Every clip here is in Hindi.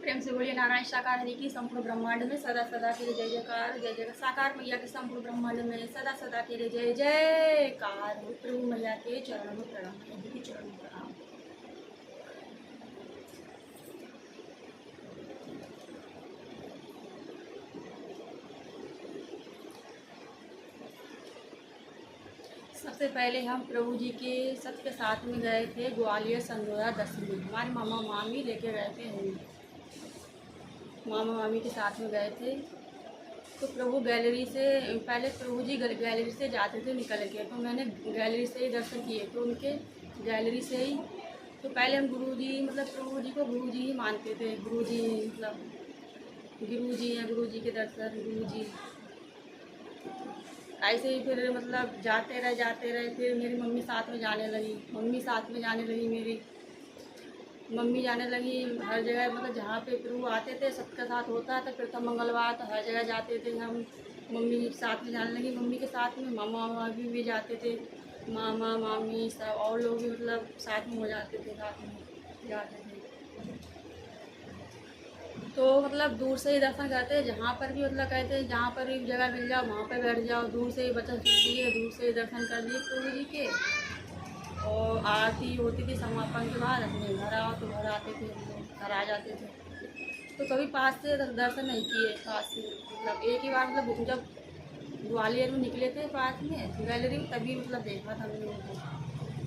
प्रेम से बोलिए नारायण साकार हरि की संपूर्ण ब्रह्मांड में सदा सदा के लिए जय जयकार। जय जय साकार मैया के संपूर्ण ब्रह्मांड में सदा सदा के लिए जय जयकार। प्रभु मैया के चरणों में प्रणाम, प्रभु के चरणों में प्रणाम। सबसे पहले हम प्रभु जी के सबके साथ में गए थे ग्वालियर संधोरा दसवीं। हमारे मामा मामी लेके गए थे, हम मामा मामी के साथ में गए थे। तो प्रभु गैलरी से पहले प्रभु जी गैलरी से जाते थे निकल के, तो मैंने गैलरी से ही दर्शन किए। तो उनके गैलरी से ही तो पहले हम गुरु जी मतलब प्रभु जी को गुरु जी ही मानते थे। गुरु जी मतलब गुरु जी हैं, गुरु जी के दर्शन गुरु जी। ऐसे ही फिर मतलब जाते रहे। फिर मेरी मम्मी साथ में जाने लगी, मेरी मम्मी जाने लगी हर जगह। मतलब जहाँ पे प्रभु आते थे सबके साथ होता था। फिर तो मंगलवार तो हर जगह जाते थे हम। मम्मी साथ में जाने लगी, मम्मी के साथ में मामा मामी भी जाते थे, मामा मामी सब और लोग भी मतलब साथ में हो जाते थे, साथ में जाते थे। तो मतलब दूर से ही दर्शन करते, जहाँ पर भी मतलब कहते हैं जहाँ पर भी जगह मिल जाओ वहाँ पर बैठ जाओ। दूर से ही बचन सुन लिए, दूर से ही दर्शन कर लिए प्रभु जी के। और आरती होती थी समापन के बाद, अपने घर आओ तो घर आते थे, हम लोग घर आ जाते थे। तो कभी पास से दर्शन नहीं किए, पास से मतलब एक ही बार मतलब जब ग्वालियर में निकले थे पास में गैलरी में, तभी मतलब देखा था हम लोगों को,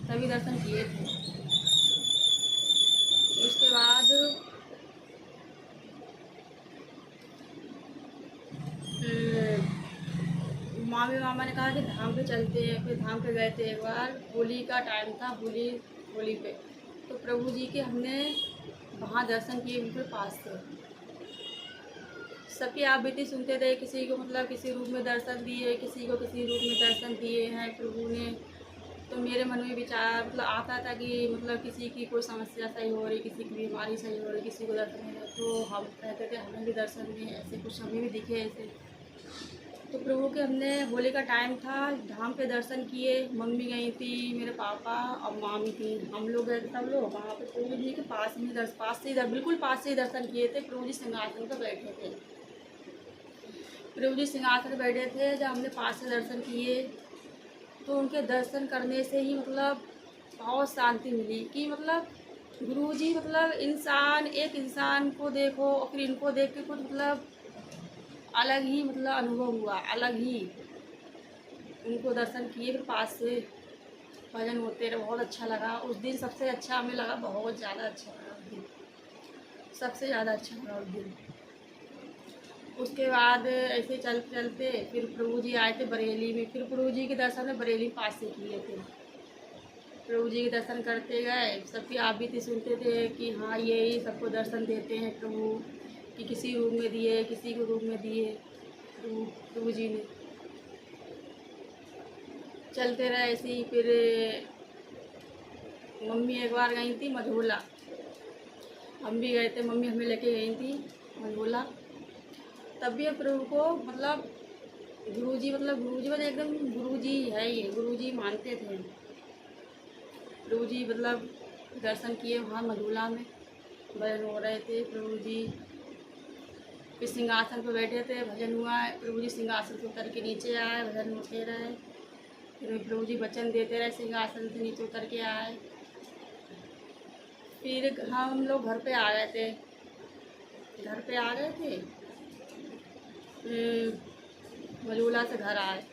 तभी दर्शन किए थे। उसके बाद मामी मामा ने कहा कि धाम पे चलते हैं। फिर धाम पे गए थे एक बार, होली का टाइम था, होली पे। तो प्रभु जी के हमने वहाँ दर्शन किए बिल्कुल पास से। सबकी आप बीती सुनते थे, किसी को मतलब किसी रूप में दर्शन दिए, किसी को किसी रूप में दर्शन दिए हैं प्रभु ने। तो मेरे मन में विचार मतलब आता था कि मतलब किसी की कोई समस्या सही हो रही, किसी की बीमारी सही हो रही, किसी को दर्शन नहीं है, तो हम कहते थे हमें भी दर्शन दिए, ऐसे कुछ हमें भी दिखे ऐसे। तो प्रभु के हमने होली का टाइम था, धाम पे दर्शन किए। मम्मी गई थी, मेरे पापा और मामी थी, हम लोग गए थे सब लोग वहाँ पे प्रभु जी के पास में बिल्कुल पास से ही दर्शन किए थे। प्रभु जी सिंहासन पर बैठे थे, प्रभु जी सिंहासन पर बैठे थे। जब हमने पास से दर्शन किए तो उनके दर्शन करने से ही मतलब बहुत शांति मिली कि मतलब गुरु जी मतलब एक इंसान को देखो और फिर इनको देख के कुछ मतलब अलग ही मतलब अनुभव हुआ, अलग ही। उनको दर्शन किए फिर पास से भजन होते रहे, बहुत अच्छा लगा उस दिन। सबसे अच्छा हमें लगा, बहुत ज़्यादा अच्छा लगा उस दिन, सबसे ज़्यादा अच्छा लगा उस दिन। उसके बाद ऐसे चलते चलते फिर प्रभु जी आए थे बरेली में। फिर प्रभु जी के दर्शन में बरेली पास से किए थे। प्रभु जी के दर्शन करते गए, सबकी आप भी सुनते थे कि हाँ यही सबको दर्शन देते हैं प्रभु, कि किसी रूप में दिए, किसी को रूप में दिए प्रभु जी ने। चलते रहे ऐसे ही। फिर मम्मी एक बार गई थी मझोला, हम भी गए थे, मम्मी हमें लेके गई थी मझोला। तब भी प्रभु को मतलब गुरु जी मतलब एकदम गुरु जी है, ये गुरु जी मानते थे। प्रभु जी मतलब दर्शन किए वहाँ मझोला में, भजन हो रहे थे प्रभु जी। फिर सिंहासन पर बैठे थे, भजन हुआ, प्रभु जी सिंहासन से उतर के नीचे आए, भजन होते रहे। फिर प्रभु जी वचन देते रहे, सिंहासन से नीचे उतर के आए। फिर हम लोग घर पे आ गए थे, मझोला से घर आए।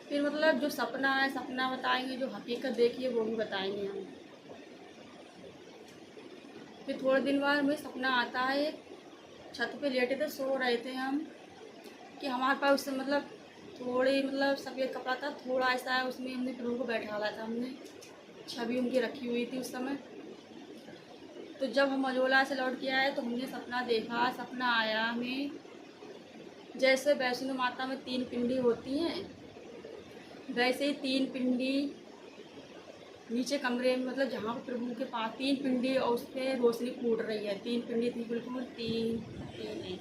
फिर मतलब जो सपना है सपना बताएंगे, जो हकीकत देखी है वो भी बताएंगे हम। फिर थोड़े दिन बाद हमें सपना आता है, छत पे लेटे थे, सो रहे थे हम, कि हमारे पास उससे मतलब थोड़ी मतलब सफ़ेद कपड़ा था, थोड़ा ऐसा है, उसमें हमने प्रभु को बैठाला था, हमने छवि उनकी रखी हुई थी उस समय। तो जब हम मझोला से लौट के आए तो हमने सपना देखा, सपना आया हमें जैसे वैष्णो माता में 3 पिंडी होती हैं, वैसे ही 3 पिंडी नीचे कमरे में मतलब जहाँ पर प्रभु के पास 3 पिंडी और उस पर रोशनी फूट रही है। 3 पिंडी थी बिल्कुल, तीन ऐसी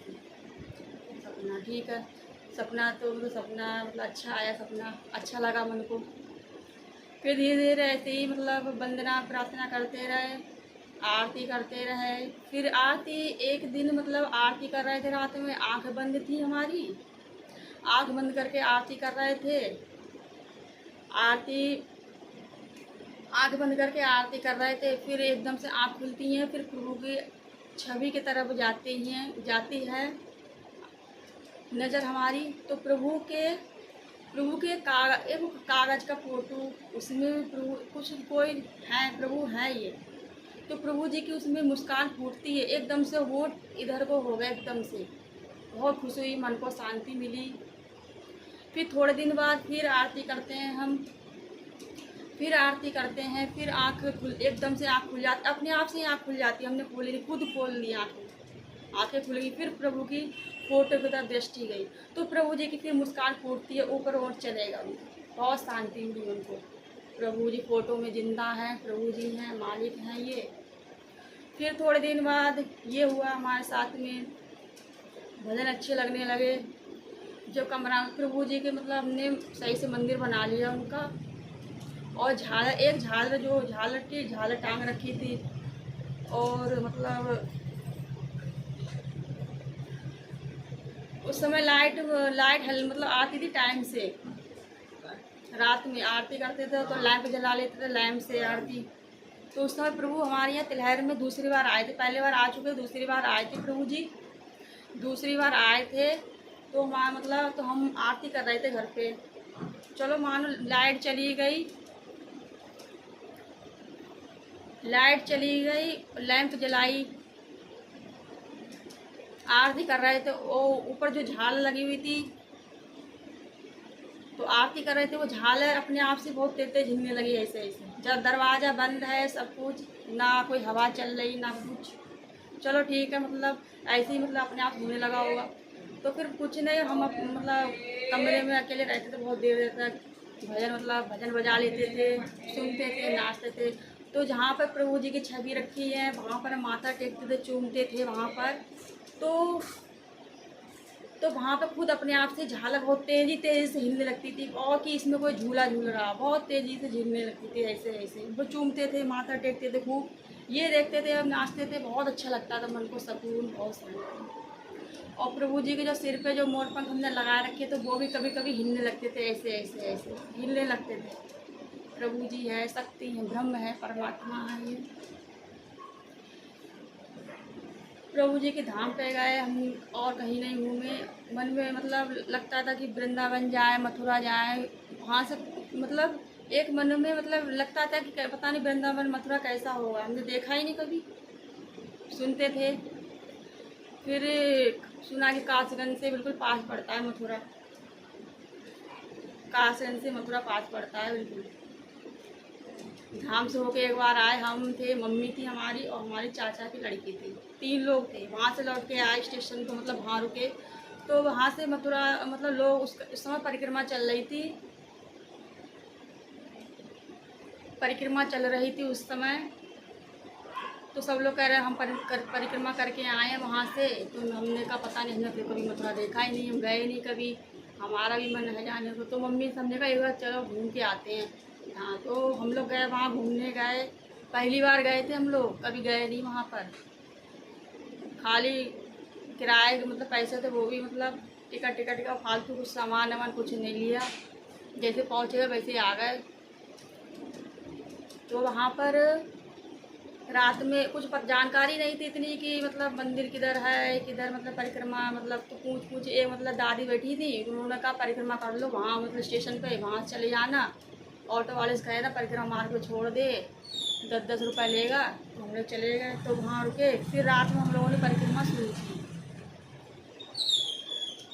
सपना। ठीक है, सपना तो मतलब सपना मतलब अच्छा आया, सपना अच्छा लगा मन को। फिर धीरे धीरे ऐसे ही मतलब वंदना प्रार्थना करते रहे। आरती करते रहे। फिर आरती एक दिन मतलब आरती कर रहे थे, रात में आंख बंद थी हमारी, आंख बंद करके आरती कर रहे थे। आरती आंख बंद करके आरती कर रहे थे, फिर एकदम से आंख खुलती है, फिर प्रभु की छवि की तरफ जाती है नज़र हमारी। तो प्रभु के एक कागज़ का फोटो, उसमें प्रभु कुछ कोई है, प्रभु है ये। तो प्रभु जी की उसमें मुस्कान फूटती है, एकदम से होंठ इधर को हो गए, एकदम से बहुत खुशी हुई, मन को शांति मिली। फिर थोड़े दिन बाद फिर आरती करते हैं हम, फिर आरती करते हैं, फिर एकदम से आँख खुल जाती, अपने आप से ही आँख खुल जाती है, हमने खोली नहीं, खुद खोल ली आँखें खुल गई। फिर प्रभु की फोटो की तरफ दृष्टि गई, तो प्रभु जी की फिर मुस्कान फूटती है, ऊपर और चलेगा, बहुत शांति मिली उनको। प्रभु जी फोटो में जिंदा हैं, प्रभु जी हैं, मालिक हैं ये। फिर थोड़े दिन बाद ये हुआ हमारे साथ में, भजन अच्छे लगने लगे। जो कमरा प्रभु जी के मतलब हमने सही से मंदिर बना लिया उनका, और झालर टांग रखी थी, और मतलब उस समय लाइट मतलब आती थी टाइम से। रात में आरती करते थे तो लैंप जला लेते थे, लैंप से आरती। तो उस समय प्रभु हमारे यहाँ तिलहर में दूसरी बार आए थे, पहले बार आ चुके, दूसरी बार आए थे प्रभु जी, दूसरी बार आए थे। तो हमारा मतलब तो हम आरती कर रहे थे घर पे, चलो मानो लाइट चली गई, लैंप जलाई, आरती कर रहे थे। वो ऊपर जो झाल लगी हुई थी, तो आरती कर रहे थे, वो झालर अपने आप से बहुत तेज तेज हिलने लगी, ऐसे ऐसे। जब दरवाज़ा बंद है, सब कुछ, ना कोई हवा चल रही ना कुछ, चलो ठीक है, मतलब ऐसे ही मतलब अपने आप होने लगा होगा। तो फिर कुछ नहीं, हम मतलब कमरे में अकेले रहते थे बहुत देर तक, भजन बजा लेते थे, सुनते थे, नाचते थे। तो जहाँ पर प्रभु जी की छवि रखी है वहाँ पर हम माथा टेकते थे, चूमते थे वहाँ पर। तो वहाँ पर खुद अपने आप से झालर बहुत तेज़ी से हिलने लगती थी, और कि इसमें कोई झूला झूल रहा, बहुत तेज़ी से झूलने लगती थी, ऐसे ऐसे। वो चूमते थे, माथा टेकते थे खूब, ये देखते थे, अब नाचते थे, बहुत अच्छा लगता था, मन को सुकून, बहुत शांति। और प्रभु जी के जो सिर पे जो मोरपंख हमने लगा रखे थे, वो भी कभी कभी हिलने लगते थे, ऐसे ऐसे ऐसे हिलने लगते थे। प्रभु जी है, शक्ति है, ब्रह्म है, परमात्मा है ये। प्रभु जी के धाम पे गए हम, और कहीं नहीं घूमे। मन में मतलब लगता था कि वृंदावन जाए, मथुरा जाए, वहाँ से मतलब एक मन में मतलब लगता था कि पता नहीं वृंदावन मथुरा कैसा होगा, हमने देखा ही नहीं कभी, सुनते थे। फिर सुना कि कासगंज से बिल्कुल पास पड़ता है मथुरा, कासगंज से मथुरा पास पड़ता है बिल्कुल। धाम से होके एक बार आए, हम थे, मम्मी थी हमारी, और हमारी चाचा की लड़की थी, 3 लोग थे। वहाँ से लौट के आए स्टेशन को, मतलब वहाँ रुके। तो वहाँ से मथुरा मतलब लोग उस समय परिक्रमा चल रही थी उस समय। तो सब लोग कह रहे हम परिक्रमा करके आए हैं वहाँ से। तो हमने कहा पता नहीं, हमने कभी मथुरा देखा ही नहीं, हम गए नहीं कभी, हमारा भी मन है जाने को। तो मम्मी हमने कहा एक बार चलो घूम के आते हैं। हाँ, तो हम लोग गए, वहाँ घूमने गए, पहली बार गए थे हम लोग, कभी गए नहीं वहाँ पर। खाली किराए मतलब पैसे थे, वो भी मतलब टिकट का, फालतू कुछ सामान कुछ नहीं लिया, जैसे पहुँचे वैसे आ गए। तो वहाँ पर रात में कुछ जानकारी नहीं थी इतनी कि मतलब मंदिर किधर है, किधर मतलब परिक्रमा, मतलब तो पूछ एक मतलब दादी बैठी थी, उन्होंने कहा परिक्रमा कर लो वहाँ मतलब स्टेशन पे, वहाँ से चले जाना। ऑटो वाले से कहे ना परिक्रमा मार्ग को छोड़ दे, 10-10 रुपये लेगा। तो हम लोग चले गए, तो वहाँ रुके। फिर रात में हम लोगों ने परिक्रमा शुरू की,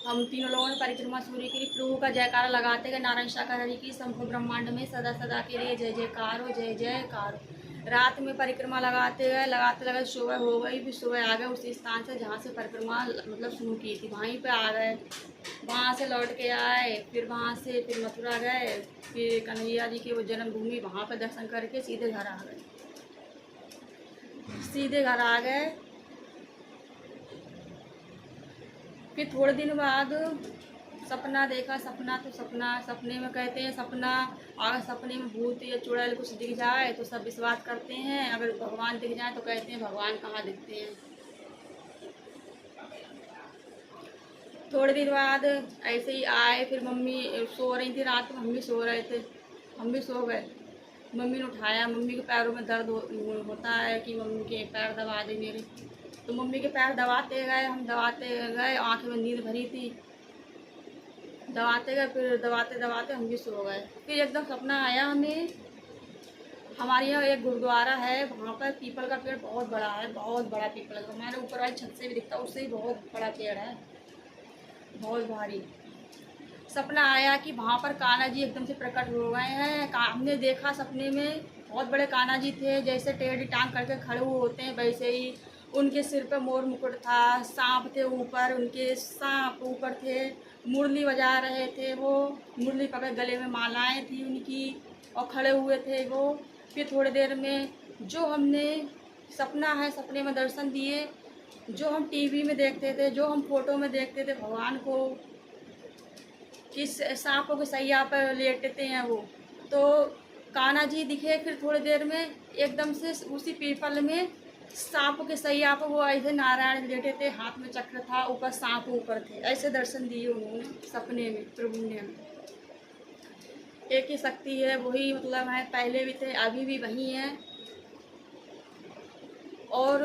हम तीनों लोगों ने परिक्रमा शुरू की। प्रभु का जयकारा लगाते गए, नारायण शाखा हरि की संपूर्ण ब्रह्मांड में सदा सदा के लिए जय जयकार हो, जय जयकार हो। रात में परिक्रमा लगाते गए, सुबह हो गई। फिर सुबह आ गए उसी स्थान से जहाँ से परिक्रमा मतलब शुरू की थी, वहीं पे आ गए। वहाँ से लौट के आए, फिर वहाँ से फिर मथुरा गए, फिर कन्हैया जी की वो जन्मभूमि, वहाँ पर दर्शन करके सीधे घर आ गए। फिर थोड़े दिन बाद सपना देखा, सपना तो सपना, सपने में कहते हैं सपना, अगर सपने में भूत या चुड़ैल कुछ दिख जाए तो सब विश्वास करते हैं, अगर भगवान दिख जाए तो कहते हैं भगवान कहाँ दिखते हैं। थोड़ी देर बाद ऐसे ही आए, फिर मम्मी सो रही थी, रात में मम्मी सो रहे थे, हम भी सो गए। मम्मी ने उठाया, मम्मी के पैरों में दर्द होता है कि मम्मी के पैर दबा दे मेरे, तो मम्मी के पैर दबाते गए, हम दबाते गए, आँखें में नींद भरी थी, दबाते गए, फिर दबाते दबाते हम भी सो गए। फिर एकदम सपना आया हमें, हमारे यहाँ एक गुरुद्वारा है, वहाँ पर पीपल का पेड़ बहुत बड़ा है, बहुत बड़ा पीपल का, हमारे ऊपर वाली छत से भी दिखता है, उससे ही बहुत बड़ा पेड़ है, बहुत भारी। सपना आया कि वहाँ पर कान्हा जी एकदम से प्रकट हो गए हैं। हमने देखा सपने में बहुत बड़े कान्हा जी थे, जैसे टेढ़ी टांग करके खड़े हुए होते हैं वैसे ही, उनके सिर पे मोर मुकुट था, सांप थे ऊपर, उनके सांप ऊपर थे, मुरली बजा रहे थे वो, मुरली पकड़, गले में मालाएं थी उनकी, और खड़े हुए थे वो। फिर थोड़ी देर में जो हमने सपना है, सपने में दर्शन दिए, जो हम टीवी में देखते थे, जो हम फोटो में देखते थे भगवान को, किस सांपों के सैया पर लेटते हैं वो, तो कान्हा जी दिखे। फिर थोड़ी देर में एकदम से उसी पीपल में सांप के सैया पर वो ऐसे नारायण लेटे थे, हाथ में चक्र था, ऊपर सांप ऊपर थे, ऐसे दर्शन दिए उन्होंने सपने में प्रभु ने हमें। एक ही शक्ति है, वही मतलब है, पहले भी थे अभी भी वही हैं। और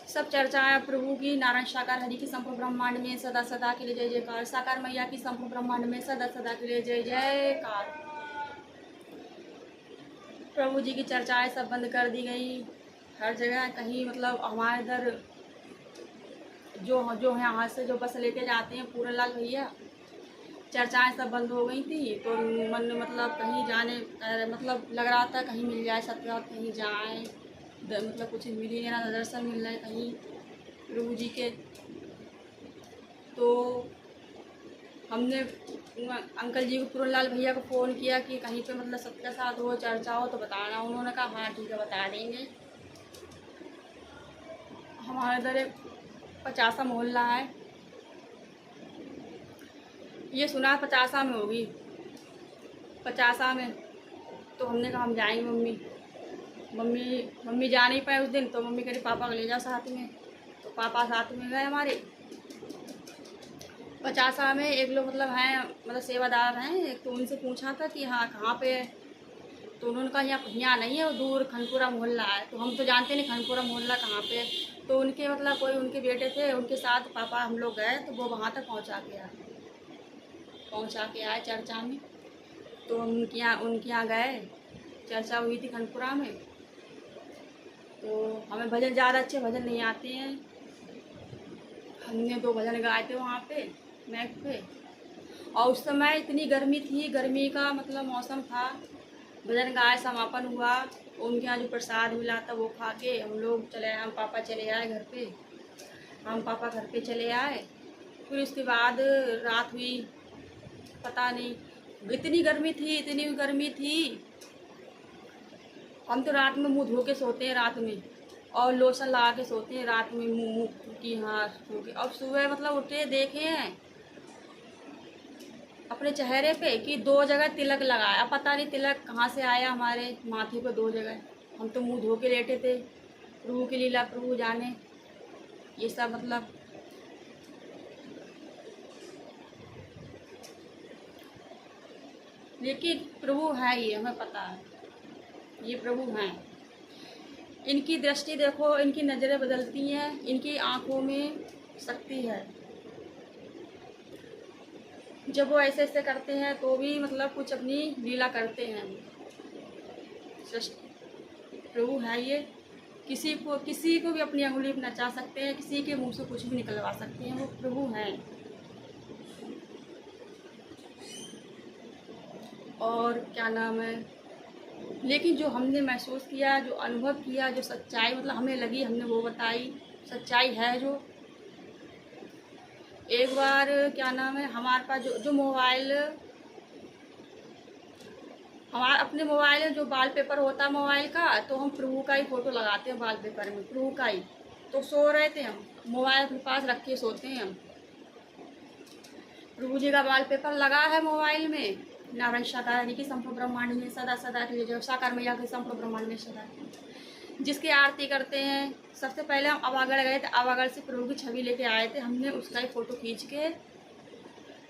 सब चर्चाएं प्रभु की, नारायण साकार हरि की संपूर्ण ब्रह्मांड में सदा सदा के लिए जय जयकार, साकार मैया की संपूर्ण ब्रह्मांड में सदा सदा के लिए जय जयकार। प्रभु जी की चर्चाएं सब बंद कर दी गई, हर जगह कहीं मतलब हमारे इधर जो यहाँ से जो बस लेके जाते हैं पूरनलाल भैया, चर्चाएं सब बंद हो गई थी, तो मन में मतलब कहीं जाने मतलब लग रहा था कहीं मिल जाए सत्या, कहीं जाए, मतलब कुछ मिल ही नहीं रहा, दर्शन मिल रहे कहीं प्रभु जी के। तो हमने अंकल जी को, पूरनलाल भैया को फ़ोन किया कि कहीं पे मतलब सबके साथ हो, चर्चा हो तो बताना। उन्होंने कहा हाँ ठीक है बता देंगे। हमारे इधर एक 50 मोहल्ला है, ये सुना 50 में होगी, 50 में, तो हमने कहा हम जाएंगे। मम्मी जा नहीं पाए उस दिन, तो मम्मी कह रही पापा को ले जाओ साथ में, तो पापा साथ में गए हमारे। 50 में एक लोग मतलब हैं, मतलब सेवादार हैं एक, तो उनसे पूछा था कि हाँ कहाँ पे है, तो उन्होंने कहा यहाँ नहीं है, वो दूर खनपुरा मोहल्ला है। तो हम तो जानते नहीं खनपुरा मोहल्ला कहाँ पे है, तो उनके मतलब कोई उनके बेटे थे, उनके साथ पापा हम लोग गए, तो वो वहाँ तक पहुँचा के आए चर्चा में। तो हम उनके यहाँ गए, चर्चा हुई थी खनपुरा में। तो हमें भजन ज़्यादा अच्छे भजन नहीं आते हैं, हमने 2 भजन गाए थे वहाँ पे मैक पे, और उस समय इतनी गर्मी थी, गर्मी का मतलब मौसम था। भजन गाए, समापन हुआ, उनके यहाँ जो प्रसाद मिला था वो खा के हम लोग चले आए, हम पापा चले आए घर पे, हम पापा घर पे चले आए। फिर उसके बाद रात हुई, पता नहीं इतनी गर्मी थी, हम तो रात में मुंह धो के सोते हैं रात में, और लोशन लगा के सोते हैं रात में, मुँह की हाँ धो के। अब सुबह मतलब उठे देखे हैं अपने चेहरे पे कि 2 जगह तिलक लगाया, पता नहीं तिलक कहाँ से आया हमारे माथे पे 2 जगह। हम तो मुंह धो के लेटे थे, प्रभु की लीला प्रभु जाने, ये सब मतलब। लेकिन प्रभु है, ये हमें पता है, ये प्रभु हैं। इनकी दृष्टि देखो, इनकी नज़रें बदलती हैं, इनकी आँखों में शक्ति है। जब वो ऐसे ऐसे करते हैं तो भी मतलब कुछ अपनी लीला करते हैं। प्रभु है ये, किसी को भी अपनी अंगुली पर नचा सकते हैं, किसी के मुंह से कुछ भी निकलवा सकते हैं, वो प्रभु हैं। और क्या नाम है, लेकिन जो हमने महसूस किया, जो अनुभव किया, जो सच्चाई मतलब हमें लगी, हमने वो बताई, सच्चाई है जो। एक बार क्या नाम है, हमारे पास जो मोबाइल, हमारे अपने मोबाइल में जो वॉलपेपर होता है मोबाइल का, तो हम प्रभु का ही फ़ोटो लगाते हैं वॉलपेपर में, प्रभु का ही। तो सो रहे थे हम, मोबाइल अपने पास रख के सोते हैं हम, प्रभु जी का वॉलपेपर लगा है मोबाइल में। नारायण साकार हरि की संपूर्ण ब्रह्मांड में सदा सदा के लिए जय। साकार मैया के संपूर्ण ब्रह्मांड में सदा। जिसकी आरती करते हैं, सबसे पहले हम आवागढ़ गए थे, आवागढ़ से प्रभु की छवि लेके आए थे। हमने उसका ही फ़ोटो खींच के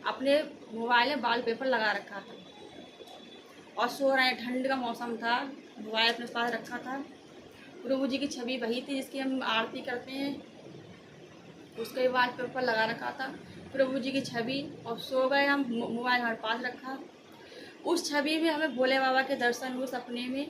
अपने मोबाइल में वॉलपेपर लगा रखा था और सो रहे हैं। ठंड का मौसम था, मोबाइल अपने पास रखा था। प्रभु जी की छवि वही थी जिसकी हम आरती करते हैं, उसका ही वॉलपेपर लगा रखा था प्रभु जी की छवि। और सो गए हम, मोबाइल हमारे पास रखा। उस छवि में हमें भोले बाबा के दर्शन हुए सपने में।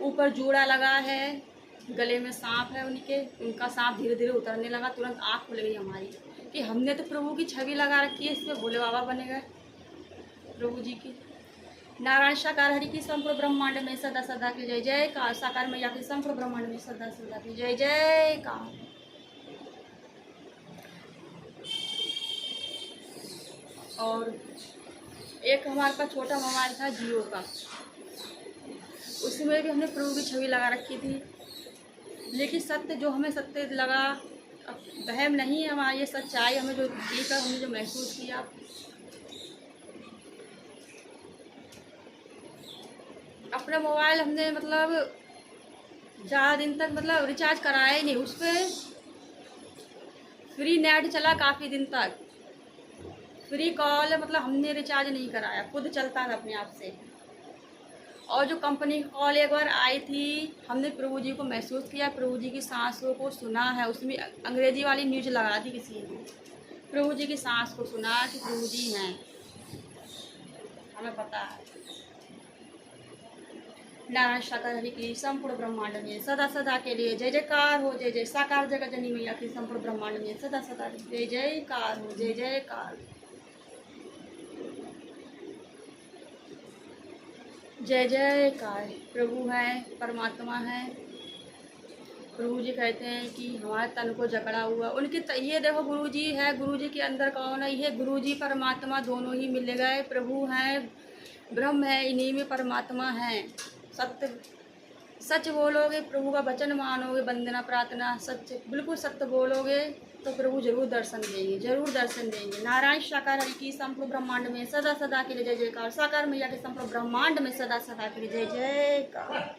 ऊपर जूड़ा लगा है, गले में सांप है उनके, उनका सांप धीरे धीरे उतरने लगा। तुरंत आँख खुल गई हमारी कि हमने तो प्रभु की छवि लगा रखी है, इसमें भोले बाबा बने गए प्रभु जी की। नारायण साकार हरि की संपूर्ण ब्रह्मांड में सदा सदा की जय जयकार। साकार मैया की संपूर्ण ब्रह्मांड में सदा सदा की जय जयकार। और एक हमारे पास छोटा मोबाइल था जियो का, उसमें भी हमने प्रभु की छवि लगा रखी थी। लेकिन सत्य जो हमें सत्य लगा, अब वहम नहीं है हमारा, ये सच्चाई हमें जो देखकर हमने जो महसूस किया। अपना मोबाइल हमने मतलब ज़्यादा दिन तक मतलब रिचार्ज कराया ही नहीं, उस पर फ्री नेट चला काफ़ी दिन तक। फ्री कॉल मतलब हमने रिचार्ज नहीं कराया, खुद चलता था अपने आप से। और जो कंपनी की कॉल एक बार आई थी, हमने प्रभु जी को महसूस किया, प्रभु जी की सांसों को सुना है। उसमें अंग्रेजी वाली न्यूज़ लगा दी किसी ने, प्रभु जी की सांस को सुना कि प्रभु जी हैं, हमें पता है। नारायण साकार हरि की संपूर्ण ब्रह्मांड में सदा सदा के लिए जय जयकार हो। जय जय साकार जगत जननी मैया की संपूर्ण ब्रह्मांड में सदा सदा जय जयकार हो। जय जयकार। जय जयकार। प्रभु है, परमात्मा है। प्रभु जी कहते हैं कि हमारे तन को जकड़ा हुआ उनकी ये देखो गुरु जी है, गुरु जी के अंदर कौन है? ये गुरु जी परमात्मा दोनों ही मिल गए। प्रभु हैं, ब्रह्म है, इन्हीं में परमात्मा है। सत्य सच बोलोगे, प्रभु का वचन मानोगे, वंदना प्रार्थना सच बिल्कुल सत्य बोलोगे तो प्रभु जरूर दर्शन देंगे, जरूर दर्शन देंगे। नारायण साकार हरि की संपूर्ण ब्रह्मांड में सदा सदा के लिए जय जयकार। साकार मैया के संपूर्ण ब्रह्मांड में सदा सदा के लिए जय जयकार।